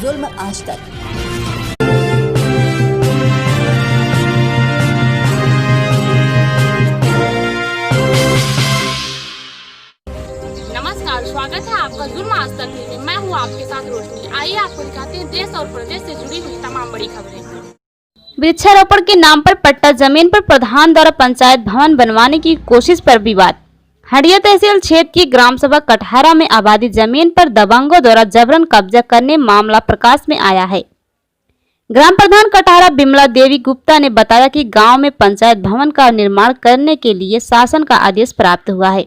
जुल्म आज तक। नमस्कार, स्वागत है आपका जुल्म आज तक में। मैं हूँ आपके साथ रोशनी। आइए आपको दिखाते हैं देश और प्रदेश से जुड़ी हुई तमाम बड़ी खबरें। वृक्षारोपण के नाम पर पट्टा जमीन पर प्रधान द्वारा पंचायत भवन बनवाने की कोशिश पर विवाद। हड़िया तहसील क्षेत्र की ग्राम सभा कटहरा में आबादी जमीन पर दबंगों द्वारा जबरन कब्जा करने मामला प्रकाश में आया है। ग्राम प्रधान कटहरा बिमला देवी गुप्ता ने बताया कि गांव में पंचायत भवन का निर्माण करने के लिए शासन का आदेश प्राप्त हुआ है,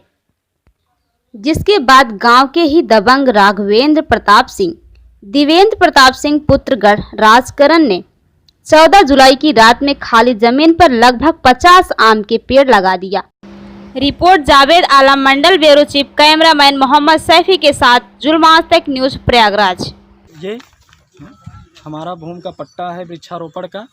जिसके बाद गांव के ही दबंग राघवेंद्र प्रताप सिंह, दिवेंद्र प्रताप सिंह पुत्रगढ़ राजकरण ने 14 जुलाई की रात में खाली जमीन पर लगभग 50 आम के पेड़ लगा दिया। Report Javed Alam, Mandal bureau chief, cameraman Mohammad Saifi के साथ जुल्म आज तक न्यूज प्रयागराज। ये हमारा भूमि का पट्टा है वृक्षारोपण का।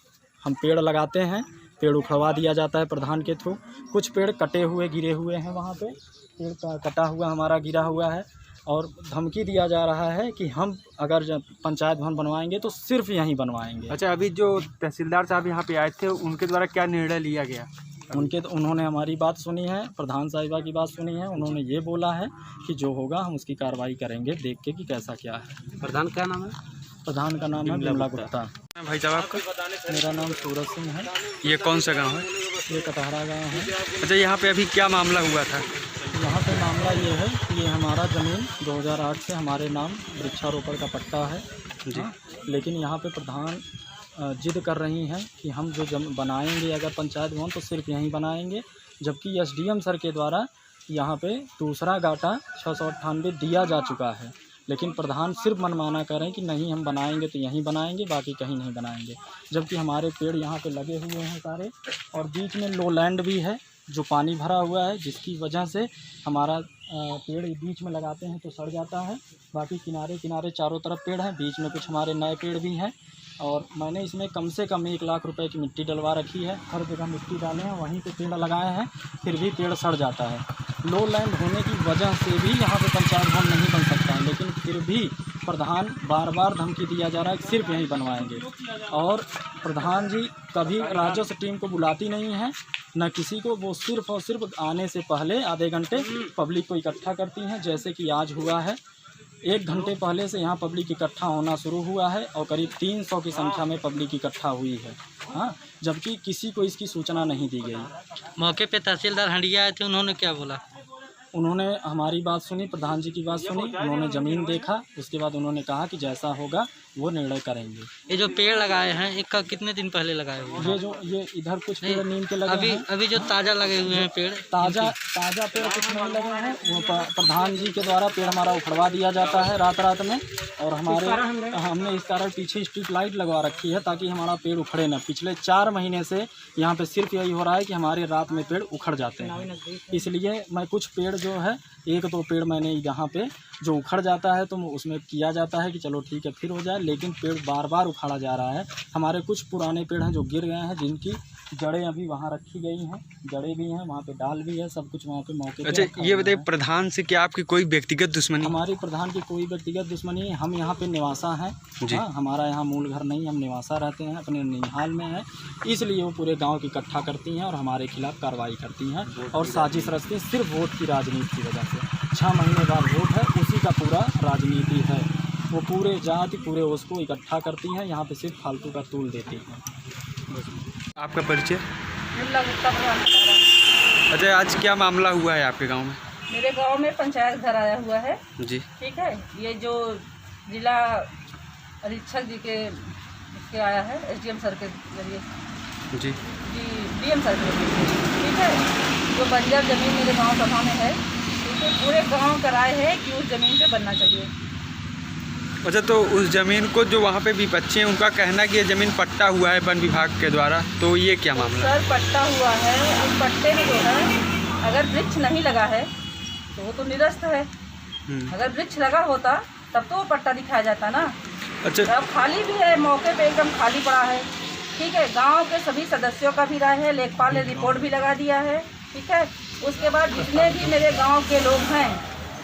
हम पेड़ लगाते हैं, पेड़ उखड़वा दिया जाता है प्रधान के थ्रू। कुछ पेड़ कटे हुए गिरे हुए हैं, वहाँ पे पेड़ का कटा हुआ हमारा गिरा हुआ है और धमकी दिया जा रहा है कि हम अगर पंचायत भवन बनवाएंगे तो सिर्फ यहीं बनवाएंगे। अच्छा, अभी जो तहसीलदार साहब यहाँ पे आए थे उनके द्वारा क्या निर्णय लिया गया? उन्होंने हमारी बात सुनी है, प्रधान साहिबा की बात सुनी है। उन्होंने ये बोला है कि जो होगा हम उसकी कार्रवाई करेंगे, देख के कि कैसा क्या है। प्रधान क्या नाम है? प्रधान का नाम है बिमला गुप्ता। भाई साहब आपका? मेरा नाम सूरज सिंह है। ये कौन सा गांव है? ये कटहरा गाँव है। अच्छा, यहाँ पे अभी क्या मामला हुआ था? यहाँ पे मामला ये है कि ये हमारा ज़मीन 2008 से हमारे नाम वृक्षारोपण का पट्टा है जी। लेकिन यहाँ पे प्रधान जिद कर रही हैं कि हम जो बनाएंगे अगर पंचायत भवन तो सिर्फ यहीं बनाएंगे, जबकि एसडीएम सर के द्वारा यहाँ पे दूसरा गाटा 698 दिया जा चुका है। लेकिन प्रधान सिर्फ मनमाना कर रहे हैं कि नहीं हम बनाएंगे तो यहीं बनाएंगे, बाकी कहीं नहीं बनाएंगे। जबकि हमारे पेड़ यहाँ पे लगे हुए हैं सारे, और बीच में लो लैंड भी है जो पानी भरा हुआ है, जिसकी वजह से हमारा पेड़ बीच में लगाते हैं तो सड़ जाता है। बाकी किनारे किनारे चारों तरफ पेड़ हैं, बीच में कुछ हमारे नए पेड़ भी हैं। और मैंने इसमें कम से कम 1 लाख रुपए की मिट्टी डलवा रखी है। हर जगह मिट्टी डाले हैं, वहीं पे पेड़ लगाए हैं, फिर भी पेड़ सड़ जाता है। लो लैंड होने की वजह से भी यहाँ पे पंचायत भवन नहीं बन सकता है, लेकिन फिर भी प्रधान बार बार धमकी दिया जा रहा है कि सिर्फ यहीं बनवाएंगे। और प्रधान जी कभी राजस्व टीम को बुलाती नहीं है, न किसी को। वो सिर्फ और सिर्फ आने से पहले आधे घंटे पब्लिक को इकट्ठा करती हैं, जैसे कि आज हुआ है। 1 घंटे पहले से यहाँ पब्लिक इकट्ठा होना शुरू हुआ है और करीब 300 की संख्या में पब्लिक इकट्ठा हुई है। हाँ, जबकि किसी को इसकी सूचना नहीं दी गई। मौके पे तहसीलदार हंडिया आए थे, उन्होंने क्या बोला? उन्होंने हमारी बात सुनी, प्रधान जी की बात सुनी, उन्होंने ज़मीन देखा, उसके बाद उन्होंने कहा कि जैसा होगा वो निर्णय करेंगे। ये जो पेड़ लगाए हैं, एक का कितने दिन पहले लगाए हुए? ये इधर कुछ पेड़ नीम के लगे हैं। अभी जो ताज़ा लगे हुए हैं पेड़, ताज़ा पेड़ कुछ नहीं लगे हैं। वो प्रधान जी के द्वारा पेड़ हमारा उखड़वा दिया जाता है रात में, और हमने इस कारण पीछे स्ट्रीट लाइट लगवा रखी है ताकि हमारा पेड़ उखड़े न। पिछले 4 महीने से यहाँ पे सिर्फ यही हो रहा है कि हमारे रात में पेड़ उखड़ जाते हैं। इसलिए मैं कुछ पेड़ जो है 1-2 पेड़ मैंने यहाँ पे जो उखड़ जाता है तो उसमें किया जाता है कि चलो ठीक है फिर हो जाए, लेकिन पेड़ बार बार उखाड़ा जा रहा है। हमारे कुछ पुराने पेड़ हैं जो गिर गए हैं, जिनकी जड़ें अभी वहाँ रखी गई हैं, जड़ें भी हैं, वहाँ पे डाल भी है, सब कुछ वहाँ पे मौके पे। अच्छा, ये बताइए प्रधान से क्या आपकी कोई व्यक्तिगत दुश्मनी? हमारी प्रधान की कोई व्यक्तिगत दुश्मनी है। हम यहाँ पे निवासा हैं जी। हाँ, हमारा यहाँ मूल घर नहीं, हम निवासा रहते हैं, अपने निहाल में है। इसलिए वो पूरे गाँव की इकट्ठा करती हैं और हमारे खिलाफ कार्रवाई करती हैं और साजिश रचती हैं, सिर्फ वोट की राजनीति की वजह से। 6 महीने बाद वोट है, उसी का पूरा राजनीति है। वो पूरे जाति पूरे उसको इकट्ठा करती हैं, यहाँ पे सिर्फ फालतू का तूल देती हैं। आपका परिचय? बिमला गुप्ता, प्रधान। अच्छा, आज क्या मामला हुआ है आपके गांव में? मेरे गांव में पंचायत घर आया हुआ है जी, ठीक है। ये जो जिला अधीक्षक जी के इसके आया है, एसडीएम सर के जरिए जी डीएम सर के जरिए, ठीक है। जो बंजर ज़मीन मेरे गांव सभा में है, ठीक है, पूरे गांव का राय है कि उस ज़मीन पे बनना चाहिए। अच्छा, तो उस ज़मीन को जो वहाँ पे विपक्षी हैं उनका कहना है कि ये ज़मीन पट्टा हुआ है वन विभाग के द्वारा, तो ये क्या मामला है? सर, पट्टा हुआ है, उस पट्टे में जो है अगर वृक्ष नहीं लगा है तो वो तो निरस्त है। अगर वृक्ष लगा होता तब तो वो पट्टा दिखाया जाता ना। अच्छा, अब खाली भी है, मौके पे एकदम खाली पड़ा है, ठीक है। गांव के सभी सदस्यों का भी राय है, लेखपाल ने रिपोर्ट भी लगा दिया है, ठीक है। उसके बाद जितने भी मेरे गांव के लोग हैं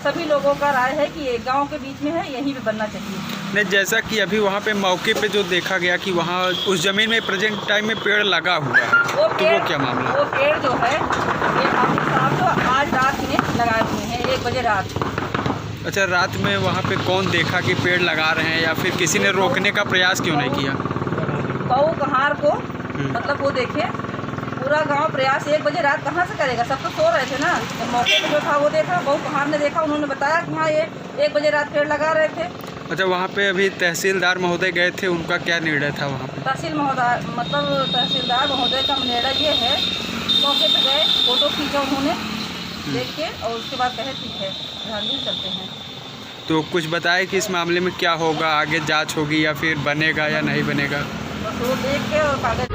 सभी लोगों का राय है कि ये गांव के बीच में है, यहीं पे बनना चाहिए। नहीं, जैसा कि अभी वहाँ पे मौके पे जो देखा गया कि वहाँ उस ज़मीन में प्रेजेंट टाइम में पेड़ लगा हुआ है, तो वो क्या मामला? वो पेड़ जो है ये हाफिज साहब तो आज रात में लगाए हुए हैं, 1 बजे रात। अच्छा, रात में वहाँ पे कौन देखा कि पेड़ लगा रहे हैं, या फिर किसी ने रोकने का प्रयास क्यों नहीं किया? बहु कहार को मतलब वो देखे, पूरा गांव प्रयास 1 बजे रात कहाँ से करेगा, सब तो सो रहे थे ना। जब मौके पे जो था वो देखा, बहु कहार ने देखा, उन्होंने बताया कि हाँ ये 1 बजे रात पेड़ लगा रहे थे। अच्छा, वहाँ पे अभी तहसीलदार महोदय गए थे, उनका क्या निर्णय था वहाँ पे? तहसीलदार महोदय का निर्णय ये है, मौके पे गए, फोटो खींचा उन्होंने देख के, और उसके बाद कहे ठीक है ध्यान चलते हैं। तो कुछ बताए कि इस मामले में क्या होगा, आगे जांच होगी या फिर बनेगा या नहीं बनेगा? बस वो देख के और कागज